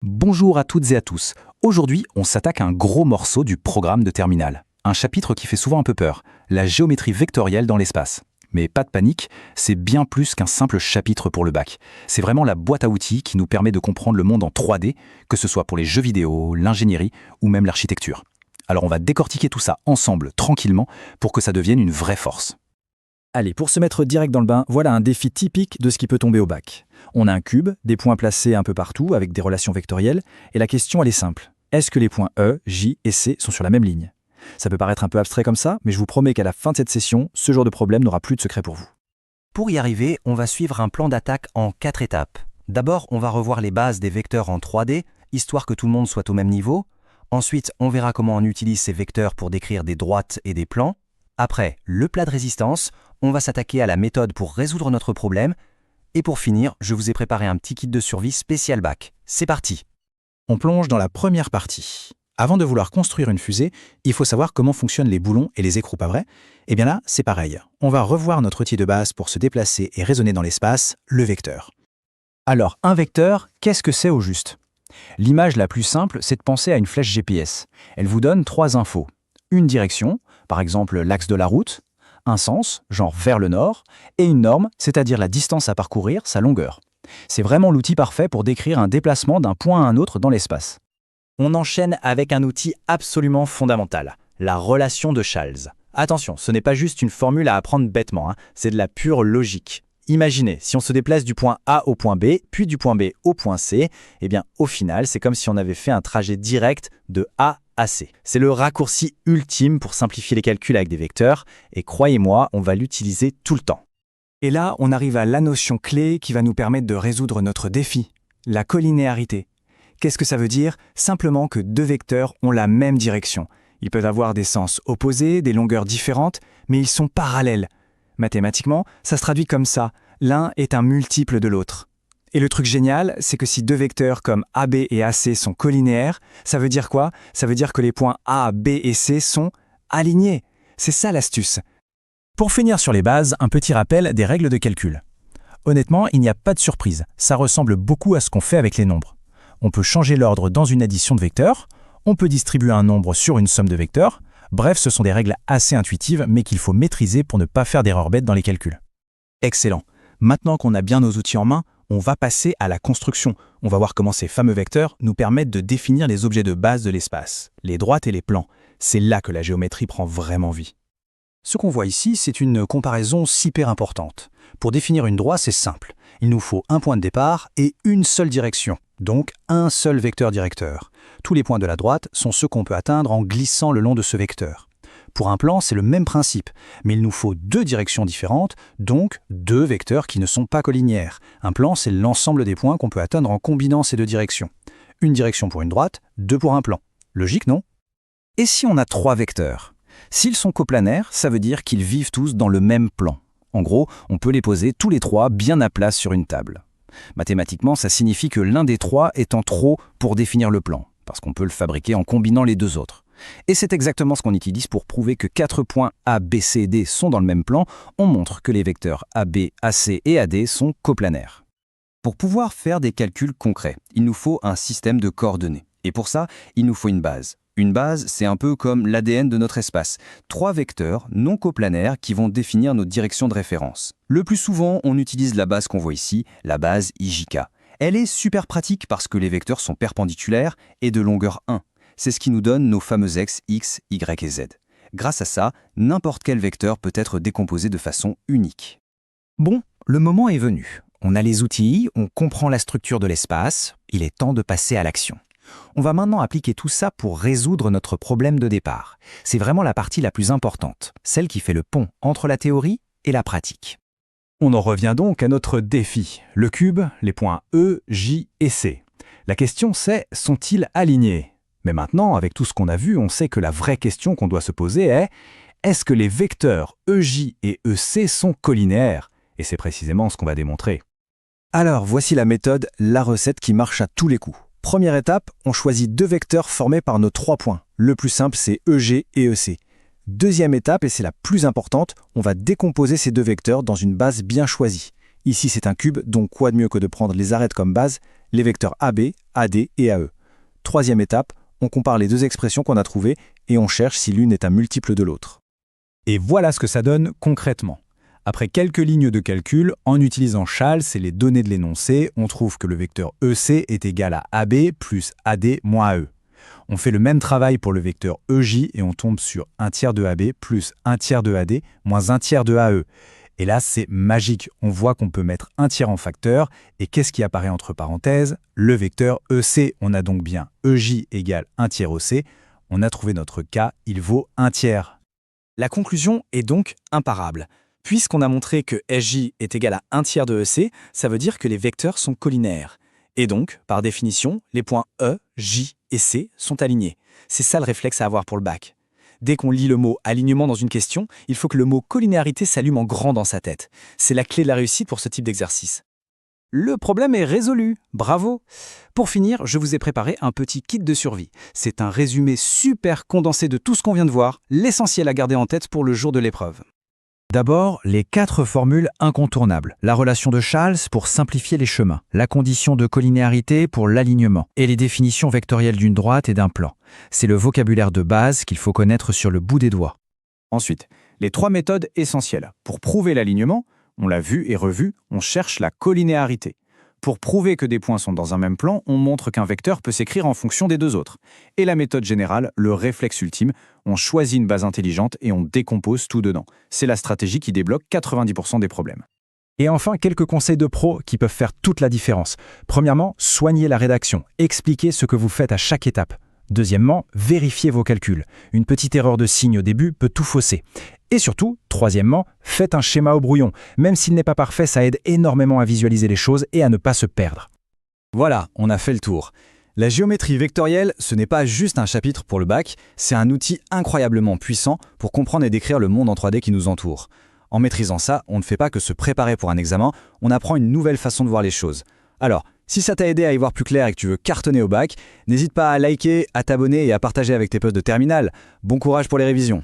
Bonjour à toutes et à tous. Aujourd'hui, on s'attaque à un gros morceau du programme de terminale. Un chapitre qui fait souvent un peu peur, la géométrie vectorielle dans l'espace. Mais pas de panique, c'est bien plus qu'un simple chapitre pour le bac. C'est vraiment la boîte à outils qui nous permet de comprendre le monde en 3D, que ce soit pour les jeux vidéo, l'ingénierie ou même l'architecture. Alors on va décortiquer tout ça ensemble, tranquillement, pour que ça devienne une vraie force. Allez, pour se mettre direct dans le bain, voilà un défi typique de ce qui peut tomber au bac. On a un cube, des points placés un peu partout avec des relations vectorielles, et la question elle est simple. Est-ce que les points E, J et C sont sur la même ligne? Ça peut paraître un peu abstrait comme ça, mais je vous promets qu'à la fin de cette session, ce genre de problème n'aura plus de secret pour vous. Pour y arriver, on va suivre un plan d'attaque en 4 étapes. D'abord, on va revoir les bases des vecteurs en 3D, histoire que tout le monde soit au même niveau. Ensuite, on verra comment on utilise ces vecteurs pour décrire des droites et des plans. Après, le plat de résistance, on va s'attaquer à la méthode pour résoudre notre problème. Et pour finir, je vous ai préparé un petit kit de survie spécial bac. C'est parti! On plonge dans la première partie. Avant de vouloir construire une fusée, il faut savoir comment fonctionnent les boulons et les écrous, pas vrai? Eh bien là, c'est pareil. On va revoir notre outil de base pour se déplacer et raisonner dans l'espace, le vecteur. Alors, un vecteur, qu'est-ce que c'est au juste? L'image la plus simple, c'est de penser à une flèche GPS. Elle vous donne 3 infos. Une direction, par exemple l'axe de la route, un sens, genre vers le nord, et une norme, c'est-à-dire la distance à parcourir, sa longueur. C'est vraiment l'outil parfait pour décrire un déplacement d'un point à un autre dans l'espace. On enchaîne avec un outil absolument fondamental, la relation de Charles. Attention, ce n'est pas juste une formule à apprendre bêtement, c'est de la pure logique. Imaginez, si on se déplace du point A au point B, puis du point B au point C, eh bien au final, c'est comme si on avait fait un trajet direct de A à C. C'est le raccourci ultime pour simplifier les calculs avec des vecteurs, et croyez-moi, on va l'utiliser tout le temps. Et là, on arrive à la notion clé qui va nous permettre de résoudre notre défi, la collinéarité. Qu'est-ce que ça veut dire? Simplement que deux vecteurs ont la même direction. Ils peuvent avoir des sens opposés, des longueurs différentes, mais ils sont parallèles. Mathématiquement, ça se traduit comme ça. L'un est un multiple de l'autre. Et le truc génial, c'est que si deux vecteurs comme AB et AC sont collinéaires, ça veut dire quoi? Ça veut dire que les points A, B et C sont alignés. C'est ça l'astuce. Pour finir sur les bases, un petit rappel des règles de calcul. Honnêtement, il n'y a pas de surprise. Ça ressemble beaucoup à ce qu'on fait avec les nombres. On peut changer l'ordre dans une addition de vecteurs, on peut distribuer un nombre sur une somme de vecteurs. Bref, ce sont des règles assez intuitives, mais qu'il faut maîtriser pour ne pas faire d'erreurs bêtes dans les calculs. Excellent. Maintenant qu'on a bien nos outils en main, on va passer à la construction. On va voir comment ces fameux vecteurs nous permettent de définir les objets de base de l'espace, les droites et les plans. C'est là que la géométrie prend vraiment vie. Ce qu'on voit ici, c'est une comparaison super importante. Pour définir une droite, c'est simple. Il nous faut un point de départ et une seule direction, donc un seul vecteur directeur. Tous les points de la droite sont ceux qu'on peut atteindre en glissant le long de ce vecteur. Pour un plan, c'est le même principe, mais il nous faut deux directions différentes, donc deux vecteurs qui ne sont pas collinéaires. Un plan, c'est l'ensemble des points qu'on peut atteindre en combinant ces deux directions. Une direction pour une droite, deux pour un plan. Logique, non? Et si on a trois vecteurs? S'ils sont coplanaires, ça veut dire qu'ils vivent tous dans le même plan. En gros, on peut les poser tous les trois bien à plat sur une table. Mathématiquement, ça signifie que l'un des trois est en trop pour définir le plan, parce qu'on peut le fabriquer en combinant les deux autres. Et c'est exactement ce qu'on utilise pour prouver que 4 points A, B, C et D sont dans le même plan. On montre que les vecteurs AB, AC et AD sont coplanaires. Pour pouvoir faire des calculs concrets, il nous faut un système de coordonnées. Et pour ça, il nous faut une base. Une base, c'est un peu comme l'ADN de notre espace. 3 vecteurs non coplanaires qui vont définir nos directions de référence. Le plus souvent, on utilise la base qu'on voit ici, la base IJK. Elle est super pratique parce que les vecteurs sont perpendiculaires et de longueur 1. C'est ce qui nous donne nos fameux axes X, Y et Z. Grâce à ça, n'importe quel vecteur peut être décomposé de façon unique. Bon, le moment est venu. On a les outils, on comprend la structure de l'espace, il est temps de passer à l'action. On va maintenant appliquer tout ça pour résoudre notre problème de départ. C'est vraiment la partie la plus importante, celle qui fait le pont entre la théorie et la pratique. On en revient donc à notre défi, le cube, les points E, J et C. La question c'est, sont-ils alignés? Mais maintenant, avec tout ce qu'on a vu, on sait que la vraie question qu'on doit se poser est « Est-ce que les vecteurs EJ et EC sont collinéaires ?» Et c'est précisément ce qu'on va démontrer. Alors, voici la méthode, la recette qui marche à tous les coups. Première étape, on choisit deux vecteurs formés par nos 3 points. Le plus simple, c'est EG et EC. Deuxième étape, et c'est la plus importante, on va décomposer ces deux vecteurs dans une base bien choisie. Ici, c'est un cube, donc quoi de mieux que de prendre les arêtes comme base, les vecteurs AB, AD et AE. Troisième étape, on compare les deux expressions qu'on a trouvées et on cherche si l'une est un multiple de l'autre. Et voilà ce que ça donne concrètement. Après quelques lignes de calcul, en utilisant Chasles et les données de l'énoncé, on trouve que le vecteur EC est égal à AB plus AD moins AE. On fait le même travail pour le vecteur EJ et on tombe sur 1/3 de AB plus 1/3 de AD moins 1/3 de AE. Et là, c'est magique. On voit qu'on peut mettre 1/3 en facteur. Et qu'est-ce qui apparaît entre parenthèses? Le vecteur EC. On a donc bien EJ égale 1/3 OC. On a trouvé notre K, il vaut 1/3. La conclusion est donc imparable. Puisqu'on a montré que SJ est égal à 1/3 de EC, ça veut dire que les vecteurs sont collinaires. Et donc, par définition, les points E, J et C sont alignés. C'est ça le réflexe à avoir pour le bac. Dès qu'on lit le mot alignement dans une question, il faut que le mot collinéarité s'allume en grand dans sa tête. C'est la clé de la réussite pour ce type d'exercice. Le problème est résolu. Bravo! Pour finir, je vous ai préparé un petit kit de survie. C'est un résumé super condensé de tout ce qu'on vient de voir, l'essentiel à garder en tête pour le jour de l'épreuve. D'abord, les 4 formules incontournables. La relation de Chasles pour simplifier les chemins, la condition de collinéarité pour l'alignement, et les définitions vectorielles d'une droite et d'un plan. C'est le vocabulaire de base qu'il faut connaître sur le bout des doigts. Ensuite, les 3 méthodes essentielles. Pour prouver l'alignement, on l'a vu et revu, on cherche la collinéarité. Pour prouver que des points sont dans un même plan, on montre qu'un vecteur peut s'écrire en fonction des deux autres. Et la méthode générale, le réflexe ultime, on choisit une base intelligente et on décompose tout dedans. C'est la stratégie qui débloque 90% des problèmes. Et enfin, quelques conseils de pro qui peuvent faire toute la différence. Premièrement, soignez la rédaction. Expliquez ce que vous faites à chaque étape. Deuxièmement, vérifiez vos calculs. Une petite erreur de signe au début peut tout fausser. Et surtout, troisièmement, faites un schéma au brouillon. Même s'il n'est pas parfait, ça aide énormément à visualiser les choses et à ne pas se perdre. Voilà, on a fait le tour. La géométrie vectorielle, ce n'est pas juste un chapitre pour le bac, c'est un outil incroyablement puissant pour comprendre et décrire le monde en 3D qui nous entoure. En maîtrisant ça, on ne fait pas que se préparer pour un examen, on apprend une nouvelle façon de voir les choses. Alors, si ça t'a aidé à y voir plus clair et que tu veux cartonner au bac, n'hésite pas à liker, à t'abonner et à partager avec tes potes de terminale. Bon courage pour les révisions.